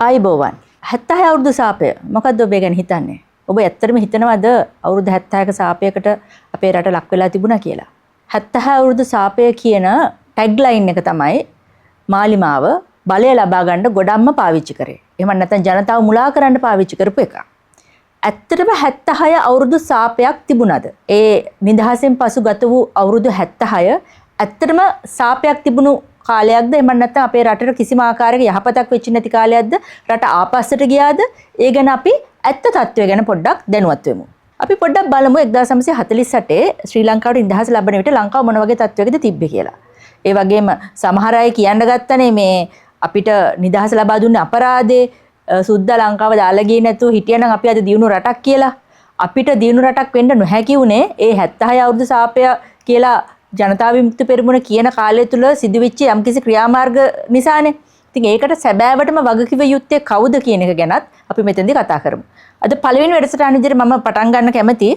ආයිබෝවන් 76 අවුරුදු සාපය මොකද්ද ඔබ ගැන හිතන්නේ? ඔබ ඇත්තටම හිතනවද අවුරුදු 76ක සාපයකට අපේ රට ලක් වෙලා තිබුණා කියලා? 76 අවුරුදු සාපය කියන ටැග් ලයින් එක තමයි මාලිමාව බලය ලබා ගන්න ගොඩක්ම පාවිච්චි කරේ. එහෙම නැත්නම් ජනතාව මුලා කරන්න පාවිච්චි කරපු එක. ඇත්තටම 76 අවුරුදු සාපයක් තිබුණාද? ඒ නිදහසෙන් පසු ගත වූ අවුරුදු 76 ඇත්තටම සාපයක් තිබුණු කාලයක්ද? එහෙම නැත්නම් අපේ රටට කිසිම ආකාරයක යහපතක් වෙච්ච නැති කාලයක්ද? රට ආපස්සට ගියාද? ඒ ගැන අපි ඇත්ත තත්ත්වය ගැන පොඩ්ඩක් දැනුවත් වෙමු. අපි පොඩ්ඩක් බලමු 1948 ශ්‍රී ලංකාවට නිදහස ලැබෙන විට ලංකාව මොන වගේ තත්ත්වයකද තිබ්බේ කියලා. ඒ වගේම සමහර අය කියන්න ගත්තනේ මේ අපිට නිදහස ලබා දුන්නේ අපරාධේ සුද්ධ ලංකාව දාලා ගියේ නැතුව හිටියනම් අපි අද දියුණු රටක් කියලා. අපිට දියුණු රටක් වෙන්න නොහැකි වුණේ ඒ 76 අවුරුදු සාපය කියලා ජනතා විමුක්ති පෙරමුණ කියන කාලය තුල සිදුවෙච්ච යම්කිසි ක්‍රියාමාර්ග නිසානේ. ඉතින් ඒකට සැබෑවටම වගකිව යුත්තේ කවුද කියන එක ගැනත් අපි මෙතනදී කතා කරමු. අද පළවෙනි වැඩසටහන විදිහට මම පටන් ගන්න කැමති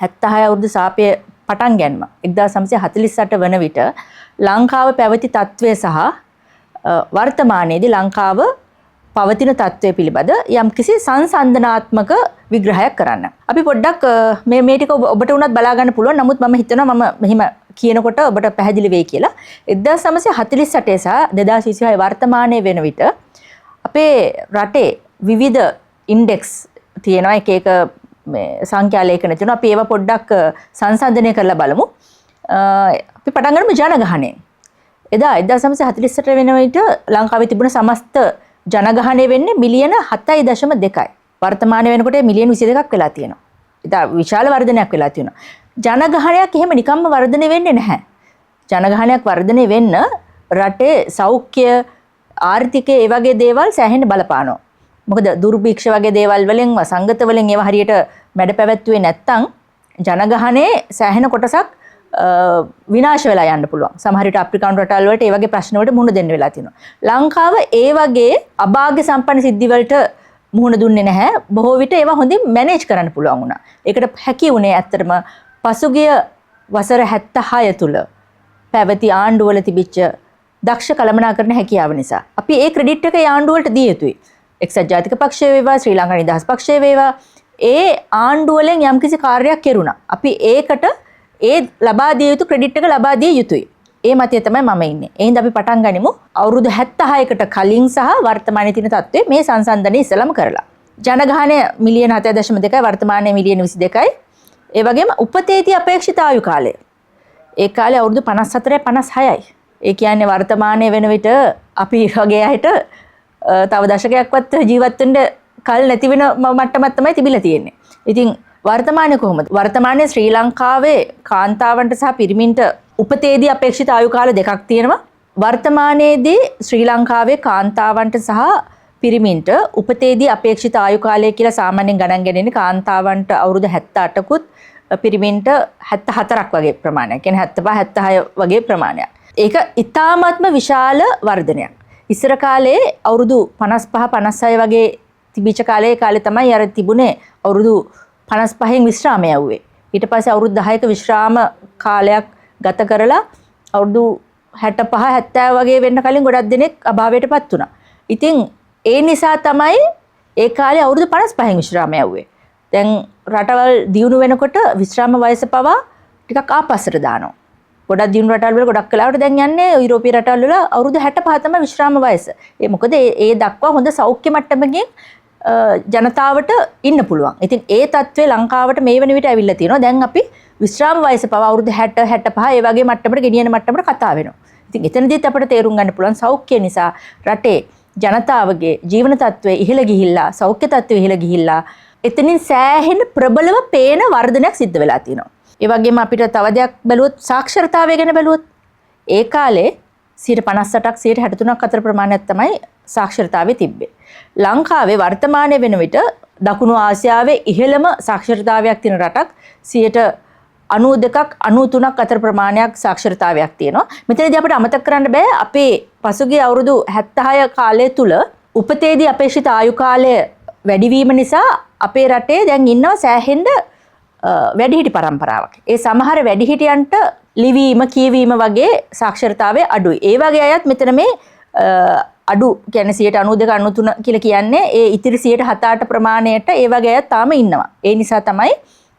76 අවුරුදු සාපය පටන් ගැනීම 1948 වන විට ලංකාව පැවති තත්ත්වය සහ වර්තමානයේදී ලංකාව පවතින තත්ත්වය පිළිබඳ යම්කිසි සංසන්දනාත්මක විග්‍රහයක් කරන්න. අපි පොඩ්ඩක් මේ ටික ඔබට උනත් බලා ගන්න පුළුවන්. නමුත් මම හිතනවා මම මෙහිම කියනකොට ඔබට පැහැදිලි වෙයි කියලා. 1948 සහ 2026 වර්තමානයේ වෙන විට අපේ රටේ විවිධ ඉන්ඩෙක්ස් තියෙනවා. එක එක මේ සංඛ්‍යා ලේඛන තියෙනවා. අපි ඒවා පොඩ්ඩක් සංසන්දනය කරලා බලමු. අපි පටන් ගමු ජනගහනය. එදා 1948 වෙන විට ලංකාවේ තිබුණ සමස්ත ජනගහනය වෙන්නේ මිලියන 7.2යි. වර්තමාන වෙනකොට මිලියන 22ක් වෙලා තියෙනවා. ඉතින් විශාල වර්ධනයක් වෙලා තියෙනවා. ජනගහනයක් එහෙම නිකම්ම වර්ධනය වෙන්නේ නැහැ. ජනගහනයක් වර්ධනය වෙන්න රටේ සෞඛ්‍ය, ආර්ථිකය ඒ වගේ දේවල් සෑහෙන බලපානවා. මොකද දුර්භික්ෂ වගේ දේවල් වලින් වසංගත වලින් ඒවා හරියට මැඩ පැවැත්වුවේ නැත්තම් ජනගහනයේ සෑහෙන කොටසක් විනාශ වෙලා යන්න පුළුවන්. සමහර විට අප්‍රිකානු රටවල් වලට ඒ වගේ ප්‍රශ්න වලට මුහුණ දෙන්න වෙලා තියෙනවා. ලංකාව ඒ වගේ අභාග්‍ය සම්පන්න සිද්ධි වලට මුහුණ දුන්නේ නැහැ. බොහෝ විට ඒවා හොඳින් මැනේජ් කරන්න පුළුවන් වුණා. ඒකට හැකි වුණේ ඇත්තටම පසුගිය වසර 76 තුල පැවති ආණ්ඩුවල තිබිච්ච දක්ෂ කළමනාකරණ හැකියාව නිසා. අපි ඒ ක්‍රෙඩිට් එක ඒ ආණ්ඩුවලට දිය යුතුයි. එක්සත් ජාතික පක්ෂය වේවා, ශ්‍රී ලංකා නිදහස් පක්ෂය වේවා, ඒ ආණ්ඩුවලෙන් යම්කිසි කාර්යයක් කෙරුණා. අපි ඒකට ඒ ලබා දිය යුතු ක්‍රෙඩිට් එක ලබා දිය යුතුයි. ඒ මතය තමයි මම ඉන්නේ. එහෙනම් අපි පටන් ගනිමු අවුරුදු 76කට කලින් සහ වර්තමානයේ තියෙන තත්ත්වය මේ සංසන්දනය ඉස්සලම කරලා. ජනගහනය මිලියන 7.2යි වර්තමානයේ මිලියන 22යි. ඒ වගේම උපතේදී අපේක්ෂිත ආයු කාලය. ඒ කාලේ අවුරුදු 54යි 56යි. ඒ කියන්නේ වර්තමානයේ වෙන විට අපි වගේ අයට තව දශකයක්වත් ජීවත් වෙන්න කල් නැති වෙන මට්ටමක් තමයි තිබිලා තියෙන්නේ. ඉතින් වර්තමානයේ කොහොමද? වර්තමානයේ ශ්‍රී ලංකාවේ කාන්තාවන්ට සහ පිරිමින්ට උපතේදී අපේක්ෂිත ආයු කාල දෙකක් තියෙනවා. වර්තමානයේදී ශ්‍රී ලංකාවේ කාන්තාවන්ට සහ පිරිමින්ට උපතේදී අපේක්ෂිත ආයු කාලය කියලා සාමාන්‍යයෙන් ගණන් ගන්නේ කාන්තාවන්ට අවුරුදු 78කුත් පිරිමින්ට 74ක් වගේ ප්‍රමාණයක්. කියන්නේ 75 76 වගේ ප්‍රමාණයක්. ඒක ඉතාමත්ම විශාල වර්ධනයක්. ඉස්සර කාලේ අවුරුදු 55 56 වගේ තිබිච්ච කාලේ තමයි අර තිබුණේ අවුරුදු 55න් විශ්‍රාමය යවුවේ. ඊට පස්සේ අවුරුදු 10ක විශ්‍රාම කාලයක් ගත කරලා අවුරුදු 65 70 වගේ වෙන්න කලින් ගොඩක් දෙනෙක් අභාවයටපත් වුණා. ඉතින් ඒ නිසා තමයි ඒ කාලේ අවුරුදු 55න් විශ්‍රාමය යවුවේ. දැන් රටවල් දියුණු වෙනකොට විශ්‍රාම වයස පවා ටිකක් ආපස්සට දානවා. ගොඩක් දියුණු රටවල් වල ගොඩක් වෙලාවට දැන් යන්නේ යුරෝපීය රටවල් වල අවුරුදු 65 තමයි විශ්‍රාම වයස. ඒ මොකද ඒ දක්වා හොඳ සෞඛ්‍ය මට්ටමකින් ජනතාවට ඉන්න පුළුවන්. ඉතින් ඒ තත්ත්වය ලංකාවට මේ වෙන විට ඇවිල්ලා තියෙනවා. දැන් අපි විශ්‍රාම වයස පවා අවුරුදු 60 65 ඒ වගේ මට්ටමකට ගෙනියන මට්ටමකට කතා වෙනවා. ඉතින් එතනදීත් අපිට තේරුම් ගන්න පුළුවන් සෞඛ්‍ය නිසා රටේ ජනතාවගේ ජීවන තත්ත්වය ඉහළ ගිහිල්ලා, සෞඛ්‍ය තත්ත්වය ඉහළ ගිහිල්ලා එතනින් සෑහෙන ප්‍රබලව පේන වර්ධනයක් සිද්ධ වෙලා තියෙනවා. ඒ වගේම අපිට තව දෙයක් බැලුවොත් සාක්ෂරතාවය ගැන බැලුවොත් ඒ කාලේ 58ක් 63ක් අතර ප්‍රමාණයක් තමයි සාක්ෂරතාවයේ තිබ්බේ. ලංකාවේ වර්තමානයේ වෙන විට දකුණු ආසියාවේ ඉහළම සාක්ෂරතාවයක් තියෙන රටක් 92ක් 93ක් අතර ප්‍රමාණයක් සාක්ෂරතාවයක් තියෙනවා. මෙතනදී අපිට අමතක කරන්න බෑ අපේ පසුගිය අවුරුදු 76 කාලය තුල උපතේදී අපේක්ෂිත ආයු කාලය වැඩිවීම නිසා අපේ රටේ දැන් ඉන්නවා සෑහෙන්න වැඩිහිටි පරම්පරාවක්. ඒ සමහර වැඩිහිටියන්ට ලිවීම කියවීම වගේ සාක්ෂරතාවය අඩුයි. ඒ වගේ අයත් මෙතන මේ අඩු කියන්නේ 92 93 කියලා කියන්නේ ඒ ඉතිරි 7-8 ප්‍රමාණයට ඒ වගේ අය තාම ඉන්නවා. ඒ නිසා තමයි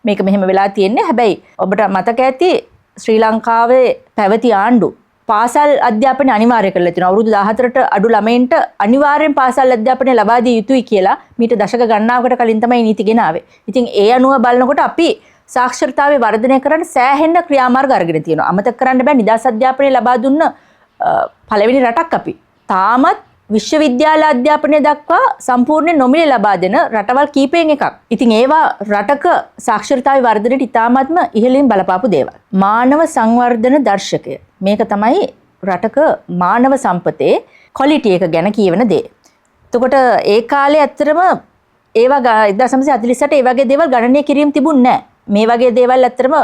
මේක මෙහෙම වෙලා තියෙන්නේ. හැබැයි ඔබට මතක ඇති ශ්‍රී ලංකාවේ පැවති ආණ්ඩු පාසල් අධ්‍යාපනය අනිවාර්ය කරලා තියෙනවා. අවුරුදු 14ට අඩු ළමයින්ට අනිවාර්යෙන් පාසල් අධ්‍යාපනය ලබා දිය යුතුයි කියලා මීට දශක ගණනාවකට කලින් තමයි නීති ගෙනාවේ. ඉතින් ඒ අනුව බලනකොට අපි සාක්ෂරතාවය වර්ධනය කරන්න සෑහෙන ක්‍රියාමාර්ග අරගෙන තියෙනවා. අමතක කරන්න බෑ නිදහස් අධ්‍යාපනය ලබා දුන්න පළවෙනි රටක් අපි. තාමත් විශ්වවිද්‍යාල අධ්‍යාපනය දක්වා සම්පූර්ණ නොමිලේ ලබා දෙන රටවල් කීපයෙන් එකක්. ඉතින් ඒවා රටක සාක්ෂරතාවය වර්ධනයට ඉතාමත්ම ඉහළින් බලපාපු දේවල්. මානව සංවර්ධන දර්ශකය. මේක තමයි රටක මානව සම්පතේ ක්වොලිටි එක ගැන කියවන දේ. එතකොට ඒ කාලේ ඇත්තටම ඒවා 1948 ඒ වගේ දේවල් ගණනය කිරීම තිබුණේ නැහැ. මේ වගේ දේවල් ඇත්තටම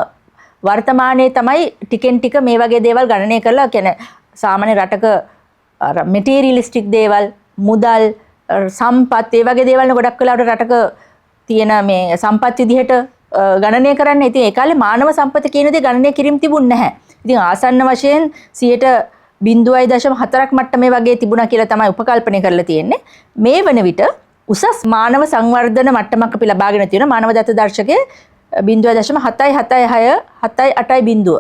වර්තමානයේ තමයි ටිකෙන් ටික මේ වගේ දේවල් ගණනය කරලා කියන්නේ සාමාන්‍ය රටක මෙටීරියලිස්ටික් දේවල් මුදල් සම්පත් ඒ වගේ දේවල් ගොඩක් වෙලාවට රටක තියෙන මේ සම්පත් විදිහට ගණනය කරන්න. ඉතින් ඒ කාලේ මානව සම්පත කියන දේ ගණනය කිරීම තිබුණේ නැහැ. ඉතින් ආසන්න වශයෙන් 0.4ක් මට්ටමේ වගේ තිබුණා කියලා තමයි උපකල්පනය කරලා තියෙන්නේ. මේ වන විට උසස් මානව සංවර්ධන මට්ටමක් අපි ලබාගෙන තියෙනවා. මානව දත්ත දර්ශකයේ 0.776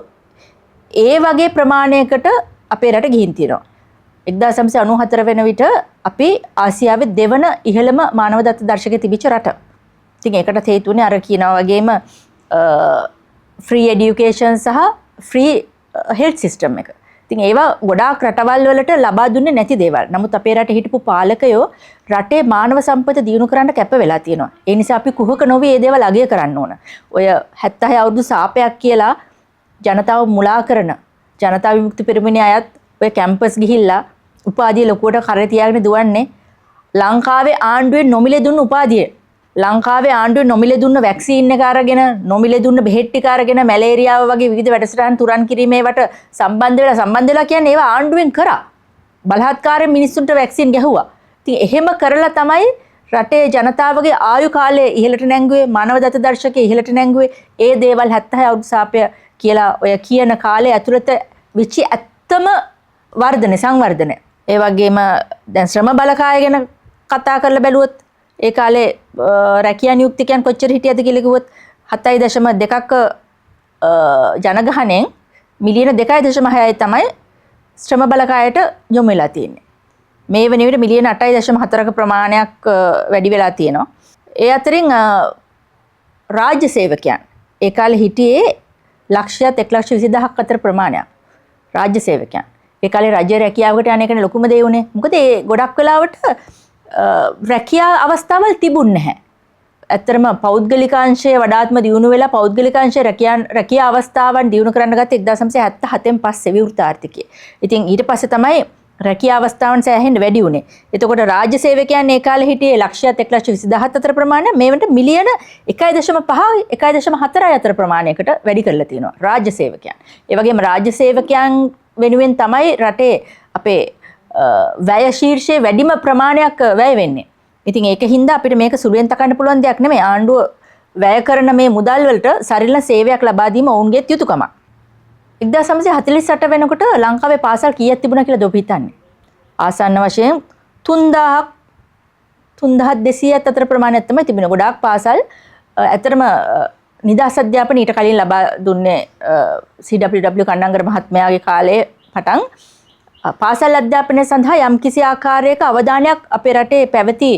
ඒ වගේ ප්‍රමාණයකට අපේ රට ගිහින් තියෙනවා. 1994 වෙන විට අපි ආසියාවේ දෙවන ඉහළම මානව දත්ත දර්ශකයේ තිබිච්ච රට. ඉතින් ඒකට හේතුනේ අර කියනවා වගේම ෆ්‍රී එඩියුකේෂන් සහ ෆ්‍රී හෙල්ත් සිස්ටම් එක. ඉතින් ඒවා ගොඩාක් රටවල් වලට ලබා දුන්නේ නැති දේවල්. නමුත් අපේ රටේ හිටපු පාලකයෝ රටේ මානව සම්පත දියුණු කරන්න කැප වෙලා තියෙනවා. ඒ නිසා අපි කුහක නොවි මේ දේවල් අගය කරන්න ඕන. ඔය 76 අවුරුදු සාපයක් කියලා ජනතාව මුලා කරන ජනතා විමුක්ති පෙරමුණේ අයත් ඔය කැම්පස් ගිහිල්ලා උපාධිය ලොකුවට කරේ තියාගෙන දුවන්නේ ලංකාවේ ආණ්ඩුවෙන් නොමිලේ දුන්න උපාධිය. ලංකාවේ ආණ්ඩුවෙන් නොමිලේ දුන්න වැක්සීන් එක අරගෙන නොමිලේ දුන්න බෙහෙත් ටික අරගෙන මැලේරියාව වගේ විවිධ වැඩසටහන් තුරන් කිරීමේවට සම්බන්ධ වෙලා කියන්නේ ඒවා ආණ්ඩුවෙන් කරා. බලහත්කාරයෙන් මිනිස්සුන්ට වැක්සීන් ගැහුවා. ඉතින් එහෙම කරලා තමයි රටේ ජනතාවගේ ආයු කාලය ඉහළට නැංගුවේ මානව දත්ත දර්ශකයේ ඉහළට නැංගුවේ. ඒ දේවල් 76 අවුරුදු සාපය කියලා ඔය කියන කාලේ ඇතුළත විචි ඇත්තම වර්ධන සංවර්ධනය. ඒ වගේම දැන් ශ්‍රම බලකාය ගැන කතා කරලා බැලුවොත් ඒ කාලේ රැකියා නියුක්තිකයන් කොච්චර හිටියද කියලා කිව්වොත් 7.2ක ජනගහණයෙන් මිලියන 2.6යි තමයි ශ්‍රම බලකායට යොමු වෙලා තියෙන්නේ. මේ වෙන විට මිලියන 8.4ක ප්‍රමාණයක් වැඩි වෙලා තියෙනවා. ඒ අතරින් රාජ්‍ය සේවකයන් ඒ කාලේ හිටියේ 1,20,000ක් අතර ප්‍රමාණයක් රාජ්‍ය සේවකයන්. ඒ කාලේ රජ්‍ය රැකියාවකට යන එකනේ ලොකුම දේ උනේ. මොකද ඒ ගොඩක් වෙලාවට රැකියා අවස්ථාවල් තිබුණ නැහැ. ඇත්තටම පෞද්ගලිකාංශය වඩාත්ම දියුණු වෙලා පෞද්ගලිකාංශය රැකියා අවස්ථාවන් දියුණු කරන්න ගත්තේ 1977න් පස්සේ විවෘත ආර්ථිකය. ඉතින් ඊට පස්සේ තමයි රැකියා අවස්ථාවන් සෑහෙන්න වැඩි වුණේ. එතකොට රාජ්‍ය සේවකයන් ඒ කාලේ හිටියේ 1,20,000 අතර ප්‍රමාණය මේ වෙනට මිලියන 1.5 1.4 අතර ප්‍රමාණයකට වැඩි කරලා තියෙනවා රාජ්‍ය සේවකයන්. ඒ වගේම රාජ්‍ය සේවකයන් වෙනුවෙන් තමයි රටේ අපේ වැය ශීර්ෂයේ වැඩිම ප්‍රමාණයක් වැය වෙන්නේ. ඉතින් ඒකින්ද අපිට මේක සුළුෙන් තකන්න පුළුවන් දෙයක් නෙමෙයි. ආණ්ඩුව වැය කරන මේ මුදල් වලට සරිලන සේවයක් ලබා දීම ඔවුන්ගේ යුතුයකමක්. 1948 වෙනකොට ලංකාවේ පාසල් කීයක් තිබුණා කියලාද ඔබ හිතන්නේ? ආසන්න වශයෙන් 3,200ක් අතර ප්‍රමාණයක් තමයි තිබුණේ. ගොඩාක් පාසල් ඇත්තටම නිදහස් අධ්‍යාපනය ඊට කලින් ලබා දුන්නේ CWW කණ්ඩංගර මහත්මයාගේ කාලේ පටන් පාසල් අධ්‍යාපනය සඳහා යම්කිසි ආකාරයක අවධානයක් අපේ රටේ පැවති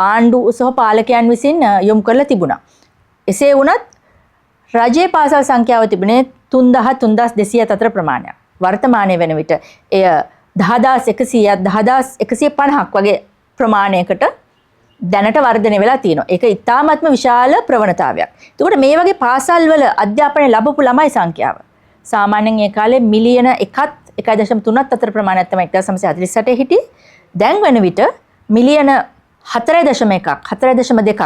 ආණ්ඩු සහ පාලකයන් විසින් යොමු කරලා තිබුණා. එසේ වුණත් රජයේ පාසල් සංඛ්‍යාව තිබුණේ 3,200 අතර ප්‍රමාණයක්. වර්තමානයේ වෙන විට එය 10,100ක් 10,150ක් වගේ ප්‍රමාණයකට දැනට වර්ධනය වෙලා තියෙනවා. ඒක ඉතාමත්ම විශාල ප්‍රවණතාවයක්. ඒකට මේ වගේ පාසල් වල අධ්‍යාපනය ලැබපු ළමයි සංඛ්‍යාව සාමාන්‍යයෙන් ඒ කාලේ මිලියන 1.3ක් අතර ප්‍රමාණයක් තමයි 1948 හිටියේ. දැන් වෙන විට මිලියන 4.1ක් 4.2ක්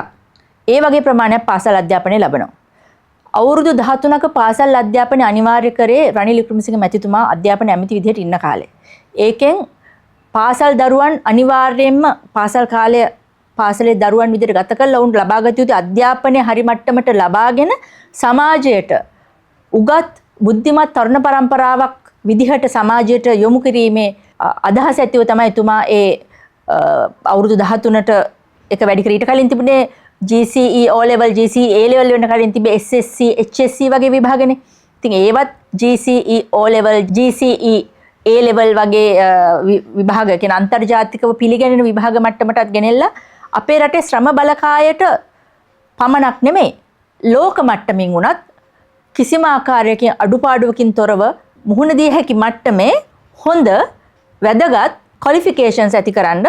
ඒ වගේ ප්‍රමාණයක් පාසල් අධ්‍යාපනය ලබනවා. අවුරුදු 13ක පාසල් අධ්‍යාපනය අනිවාර්ය කරේ රනිල් වික්‍රමසිංහ මැතිතුමා අධ්‍යාපන ඇමති විදිහට ඉන්න කාලේ. ඒකෙන් පාසල් දරුවන් අනිවාර්යයෙන්ම පාසල් කාලය පාසලේ දරුවන් විදිහට ගත කරලා උන් ලබාගත යුතු අධ්‍යාපනය හරි මට්ටමට ලබාගෙන සමාජයට උගත් බුද්ධිමත් තරුණ පරම්පරාවක් විදිහට සමාජයට යොමු කිරීමේ අදහස ඇතිව තමයි එතුමා ඒ අවුරුදු 13ට එක වැඩි කර ඊට කලින් තිබුණේ GCE O level GCE A level වෙන කලින් තිබේ SSC HSC වගේ විභාගනේ. ඉතින් ඒවත් GCE O level GCE A level වගේ විභාග කියන අන්තර්ජාතිකව පිළිගැනෙන විභාග මට්ටමටත් ගෙනෙලා අපේ රටේ ශ්‍රම බලකායට පමණක් නෙමෙයි ලෝක මට්ටමින් උනත් කිසිම ආකාරයකින් අඩුපාඩුවකින් තොරව මුහුණ දී හැකි මට්ටමේ හොඳ වැදගත් ක්වොලිෆිකේෂන්ස් ඇති කරන්න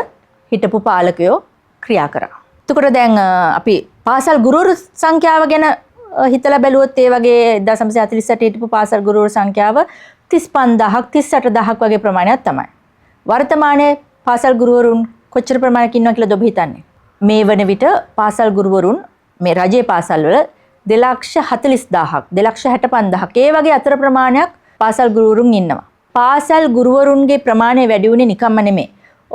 හිටපු පාලකයෝ ක්‍රියා කරා. එතකොට දැන් අපි පාසල් ගුරුවරු සංඛ්‍යාව ගැන හිතලා බැලුවොත් ඒ වගේ 1948 හිටපු පාසල් ගුරුවරු සංඛ්‍යාව 35000ක් 38000ක් වගේ ප්‍රමාණයක් තමයි. වර්තමානයේ පාසල් ගුරුවරුන් කොච්චර ප්‍රමාණයක් ඉන්නවා කියලාද ඔබ හිතන්නේ? මේ වන විට පාසල් ගුරුවරුන් මේ රජයේ පාසල් වල 2,40,000ක් 2,65,000ක් ඒ වගේ අතර ප්‍රමාණයක් පාසල් ගුරුවරුන් ඉන්නවා. පාසල් ගුරුවරුන්ගේ ප්‍රමාණය වැඩි වුණේ නිකම්ම නෙමෙයි.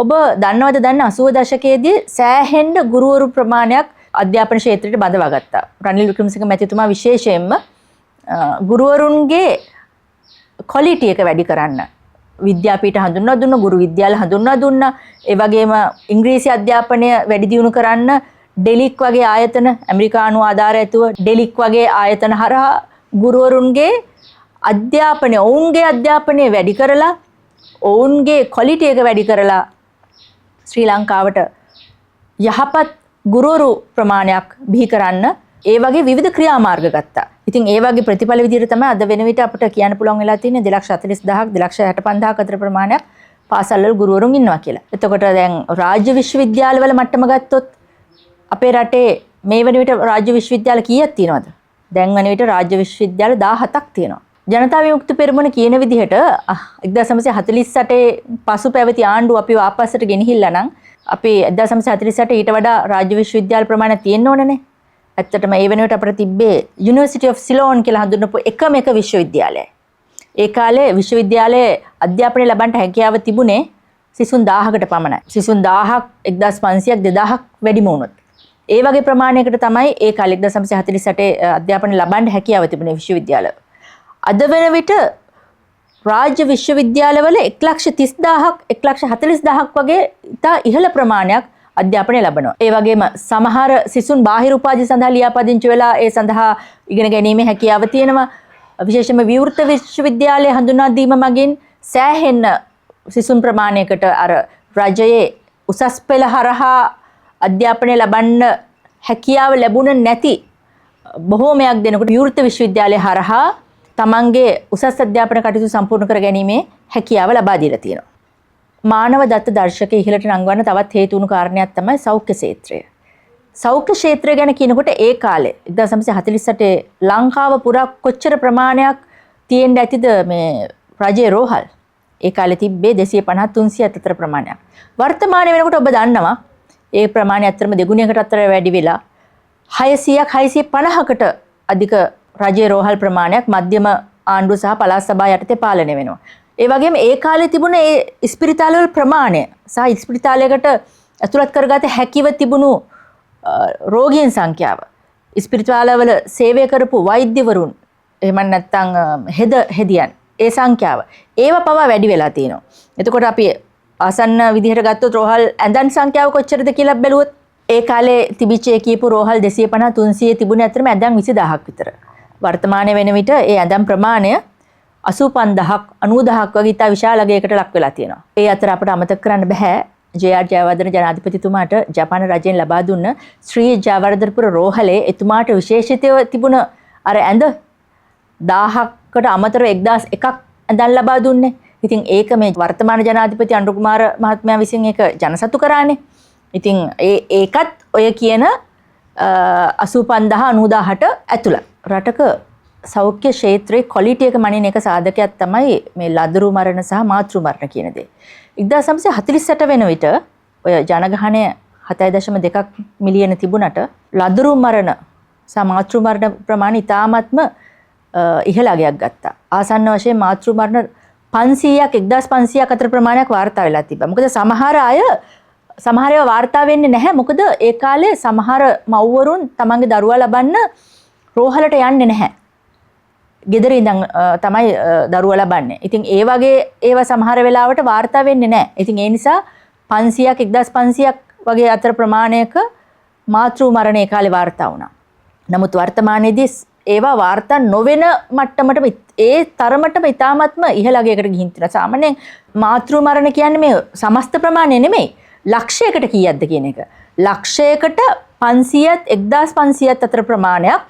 ඔබ දන්නවද 80 දශකයේදී සෑහෙන්න ගුරුවරු ප්‍රමාණයක් අධ්‍යාපන ක්ෂේත්‍රයට බඳවා ගත්තා. රනිල් වික්‍රමසිංහ මැතිතුමා විශේෂයෙන්ම ගුරුවරුන්ගේ ක්වොලිටි එක වැඩි කරන්න විද්‍යාපීඨ හඳුන්වා දුන්නා, ගුරු විද්‍යාල හඳුන්වා දුන්නා. ඒ වගේම ඉංග්‍රීසි අධ්‍යාපනය වැඩි දියුණු කරන්න ඩෙලික් වගේ ආයතන, ඇමරිකානු ආධාර ඇතුව ඩෙලික් වගේ ආයතන හරහා ගුරුවරුන්ගේ අධ්‍යාපනය, ඔවුන්ගේ අධ්‍යාපනය වැඩි කරලා, ඔවුන්ගේ ක්වොලිටි එක වැඩි කරලා ශ්‍රී ලංකාවට යහපත් ගුරුවරු ප්‍රමාණයක් බිහි කරන්න ඒ වගේ විවිධ ක්‍රියාමාර්ග ගත්තා. ඉතින් ඒ වගේ ප්‍රතිඵල විදිහට තමයි අද වෙන විට අපිට කියන්න පුළුවන් වෙලා තියෙන්නේ 2,40,000ක් 2,65,000ක් අතර ප්‍රමාණයක් පාසල්වල ගුරුවරුන් ඉන්නවා කියලා. එතකොට දැන් රාජ්‍ය විශ්වවිද්‍යාලවල මට්ටම ගත්තොත් අපේ රටේ මේ වෙන විට රාජ්‍ය විශ්වවිද්‍යාල කීයක් තියෙනවද? දැන් වෙන විට රාජ්‍ය විශ්වවිද්‍යාල 17ක් තියෙනවා. ජනතා විමුක්ති පෙරමුණ කියන විදිහට 1948 පසු පැවති ආණ්ඩුව අපිව ආපස්සට ගෙනහිල්ලා නම් අපි 1948 ඊට වඩා රාජ්‍ය විශ්වවිද්‍යාල ප්‍රමාණයක් තියෙන්න ඕනනේ. ඇත්තටම ඒ වෙනුවට අපිට තිබ්බේ University of Ceylon කියලා හඳුන්වපු එකම එක විශ්වවිද්‍යාලයයි. ඒ කාලේ විශ්වවිද්‍යාලයේ අධ්‍යාපනය ලබන්න හැකියාව තිබුණේ සිසුන් 1000කට පමණයි. සිසුන් 1000ක් 1500ක් 2000ක් වැඩිම වුණොත්. ඒ වගේ ප්‍රමාණයකට තමයි ඒ කාලේ 1948 අධ්‍යාපනය ලබන්න හැකියාව තිබුණේ විශ්වවිද්‍යාල. අද වෙන විට රාජ්‍ය විශ්වවිද්‍යාලවල 1,30,000ක් 1,40,000ක් වගේ ඉතා ඉහළ ප්‍රමාණයක් අධ්‍යාපනය ලබනවා. ඒ වගේම සමහර සිසුන් බාහිර උපාධි සඳහා ලියාපදිංචි වෙලා ඒ සඳහා ඉගෙන ගැනීමේ හැකියාව තියෙනවා. විශේෂයෙන්ම විවෘත විශ්වවිද්‍යාලය හඳුන්වා දීම මගින් සෑහෙන සිසුන් ප්‍රමාණයකට අර රජයේ උසස් පෙළ හරහා අධ්‍යාපනය ලබන්න හැකියාව ලැබුණ නැති බොහෝමයක් දෙනෙකුට විවෘත විශ්වවිද්‍යාලය හරහා තමන්ගේ උසස් අධ්‍යාපන කටයුතු සම්පූර්ණ කර ගැනීමේ හැකියාව ලබා දීලා තියෙනවා. මානව දත්ත දර්ශකයේ ඉහළට නංවන්න තවත් හේතු වුණු කාරණයක් තමයි සෞඛ්‍ය ක්ෂේත්‍රය. සෞඛ්‍ය ක්ෂේත්‍රය ගැන කියනකොට ඒ කාලේ 1948 ලංකාව පුරා කොච්චර ප්‍රමාණයක් තියෙන්න ඇතිද මේ රජයේ රෝහල්? ඒ කාලේ තිබ්බේ 250 300 අතර ප්‍රමාණයක්. වර්තමානයේ වෙනකොට ඔබ දන්නවා ඒ ප්‍රමාණය අතරම දෙගුණයකට අතර වැඩි වෙලා 600ක් 650කට අධික රජයේ රෝහල් ප්‍රමාණයක් මධ්‍යම ආණ්ඩුව සහ පළාත් සභාව යටතේ පාලනය වෙනවා. ඒ වගේම ඒ කාලේ තිබුණ ඒ ඉස්පිරිතාලවල ප්‍රමාණය සහ ඉස්පිරිතාලයකට ඇතුළත් කරගත හැකිව තිබුණු රෝගීන් සංඛ්‍යාව, ඉස්පිරිතාලවල සේවය කරපු වෛද්‍යවරුන්, එහෙම නැත්නම් හෙදියන් ඒ සංඛ්‍යාව ඒව පවා වැඩි වෙලා තියෙනවා. එතකොට අපි ආසන්න විදිහට ගත්තොත් රෝහල් ඇඳන් සංඛ්‍යාව කොච්චරද කියලා බැලුවොත් ඒ කාලේ තිබිච්ච කියපු රෝහල් 250 300 තිබුණේ අතරම ඇඳන් 20000ක් විතර. වර්තමානයේ වෙන විට ඒ ඇඳන් ප්‍රමාණය 85000ක් 90000ක් වගේ ඉතා විශාල අගයකට ලක් වෙලා තියෙනවා. ඒ අතර අපිට අමතක කරන්න බෑ ජේ.ආර්. ජයවර්ධන ජනාධිපතිතුමාට ජපාන රජයෙන් ලබා දුන්න ශ්‍රී ජයවර්ධනපුර රෝහලේ එතුමාට විශේෂිතව තිබුණ අර ඇඳ 1000කට අමතරව 1001ක් ඇඳන් ලබා දුන්නේ. ඉතින් ඒක මේ වර්තමාන ජනාධිපති අනුර කුමාර මහත්මයා විසින් ඒක ජනසතු කරානේ. ඉතින් ඒකත් ඔය කියන 85000 90000ට ඇතුළත්. රටක සෞඛ්‍ය ක්ෂේත්‍රයේ ක්වොලිටි එක මනින එක සාධකයක් තමයි මේ ලදරු මරණ සහ මාතෘ මරණ කියන දේ. 1948 වෙන විට ඔය ජනගහනය 7.2 මිලියන තිබුණට ලදරු මරණ සහ මාතෘ මරණ ප්‍රමාණය ඉතාමත්ම ඉහළ අගයක් ගත්තා. ආසන්න වශයෙන් මාතෘ මරණ 500ක් 1500ක් අතර ප්‍රමාණයක් වාර්තා වෙලා තිබ්බා. මොකද සමහර ඒවා වාර්තා වෙන්නේ නැහැ. මොකද ඒ කාලේ සමහර මව්වරුන් තමන්ගේ දරුවා ලබන්න රෝහලට යන්නේ නැහැ. ගෙදර ඉඳන් තමයි දරුවා ලබන්නේ. ඉතින් ඒ වගේ ඒවා සමහර වෙලාවට වාර්තා වෙන්නේ නැහැ. ඉතින් ඒ නිසා 500ක් 1500ක් වගේ අතර ප්‍රමාණයක මාතෘ මරණ ඒ කාලේ වාර්තා වුණා. නමුත් වර්තමානයේදී ඒවා වාර්තා නොවන මට්ටමට ඒ තරමටම ඉතාමත්ම ඉහළ අගයකට ගිහින් තියෙනවා. සාමාන්‍යයෙන් මාතෘ මරණ කියන්නේ මේ සමස්ත ප්‍රමාණය නෙමෙයි. ලක්ෂයකට කීයක්ද කියන එක. ලක්ෂයකට 500ත් 1500ත් අතර ප්‍රමාණයක්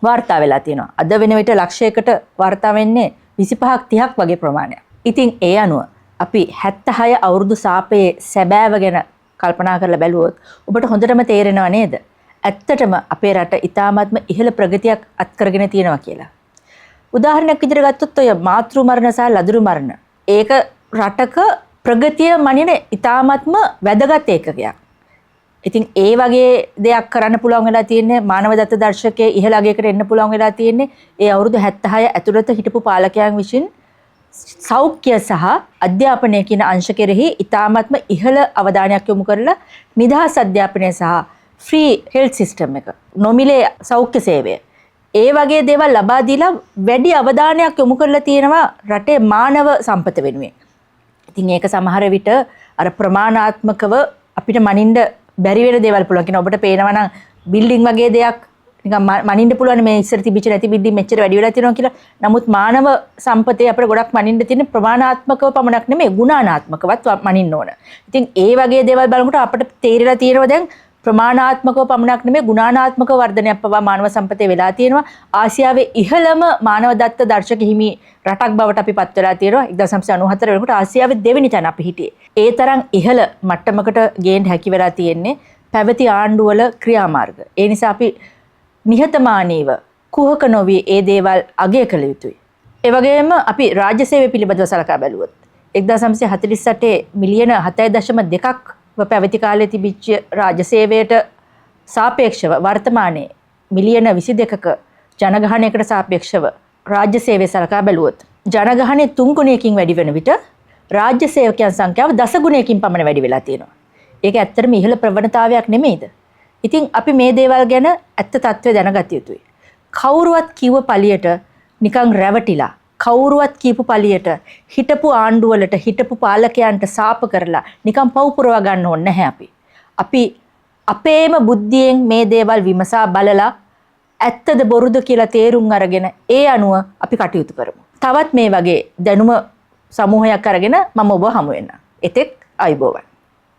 වාර්තා වෙලා තියෙනවා. අද වෙන විට ලක්ෂයකට වාර්තා වෙන්නේ 25ක් 30ක් වගේ ප්‍රමාණයක්. ඉතින් ඒ අනුව අපි 76 අවුරුදු සාපයේ සැබෑව ගැන කල්පනා කරලා බැලුවොත් ඔබට හොඳටම තේරෙනව නේද? ඇත්තටම අපේ රට ඉතාමත්ම ඉහළ ප්‍රගතියක් අත්කරගෙන තියෙනවා කියලා. උදාහරණයක් විදිහට ගත්තොත් ඔය මාතෘ මරණ සහ ලදරු මරණ. ඒක රටක ප්‍රගතිය මනින ඉතාමත්ම වැදගත් ඒකකයක්. ඉතින් ඒ වගේ දෙයක් කරන්න පුළුවන් වෙලා තියෙන්නේ මානව දත්ත දර්ශකයේ ඉහළ අගයකට එන්න පුළුවන් වෙලා තියෙන්නේ ඒ අවුරුදු 76 ඇතුළත හිටපු පාලකයන් විසින් සෞඛ්‍ය සහ අධ්‍යාපනය කියන අංශ කෙරෙහි ඉතාමත්ම ඉහළ අවධානයක් යොමු කරලා නිදහස් අධ්‍යාපනය සහ ෆ්‍රී හෙල්ත් සිස්ටම් එක නොමිලේ සෞඛ්‍ය සේවය ඒ වගේ දේවල් ලබා දීලා වැඩි අවධානයක් යොමු කරලා තියෙනවා රටේ මානව සම්පත වෙනුවෙන්. ඉතින් ඒක සමහර විට අර ප්‍රමාණාත්මකව අපිට මනින්න බැරි වෙන දේවල් පුළුවන්. කියන ඔබට පේනවා නම් බිල්ඩින් වගේ දෙයක් නිකන් මනින්න පුළුවන් මේ ඉස්සර තිබිච්ච නැති බිල්ඩින් මෙච්චර වැඩි වෙලා තියෙනවා කියලා. නමුත් මානව සම්පතේ අපිට ගොඩක් මනින්න තියෙන ප්‍රමාණාත්මකව පමණක් නෙමෙයි ගුණානාත්මකවත් මනින්න ඕන. ඉතින් ඒ වගේ දේවල් බලනකොට අපිට තේරෙලා තියෙනවා දැන් ප්‍රමාණාත්මකව පමණක් නෙමෙයි ගුණානාත්මක වර්ධනයක් පවා මානව සම්පතේ වෙලා තියෙනවා. ආසියාවේ ඉහළම මානව දත්ත දර්ශක හිමි රටක් බවට අපි පත් වෙලා තියෙනවා. 1994 වෙනකොට ආසියාවේ දෙවෙනි තැන අපි හිටියේ. ඒ තරම් ඉහළ මට්ටමකට ගේන්න හැකි වෙලා තියෙන්නේ පැවති ආණ්ඩුවල ක්‍රියාමාර්ග. ඒ නිසා අපි නිහතමානීව කුහක නොවි ඒ දේවල් අගය කළ යුතුයි. ඒ වගේම අපි රාජ්‍ය සේවය පිළිබඳව සලකා බැලුවොත් 1948 මිලියන 7.2ක් පැවති කාලේ තිබිච්ච රාජ්‍ය සේවයට සාපේක්ෂව වර්තමානයේ මිලියන 22ක ජනගහනයකට සාපේක්ෂව රාජ්‍ය සේවය සලකා බැලුවොත් ජනගහනයේ 3 ගුණයකින් වැඩි වෙන විට රාජ්‍ය සේවකයන් සංඛ්‍යාව 10 ගුණයකින් පමණ වැඩි වෙලා තියෙනවා. ඒක ඇත්තටම ඉහළ ප්‍රවණතාවයක් නෙමෙයිද? ඉතින් අපි මේ දේවල් ගැන ඇත්ත తත්වය දැනගත යුතුයි. කවුරුවත් කිව්ව පළියට නිකන් රැවටිලා කවුරුවත් කියපු පළියට හිටපු ආණ්ඩුවලට හිටපු පාලකයන්ට සාප කරලා නිකන් පව් පුරවා ගන්න ඕනේ නැහැ අපි. අපි අපේම බුද්ධියෙන් මේ දේවල් විමසා බලලා ඇත්තද බොරුද කියලා තේරුම් අරගෙන ඒ අනුව අපි කටයුතු කරමු. තවත් මේ වගේ දැනුම සමූහයක් අරගෙන මම ඔබ හමු වෙන්න. එතෙක් අයුබෝවන්.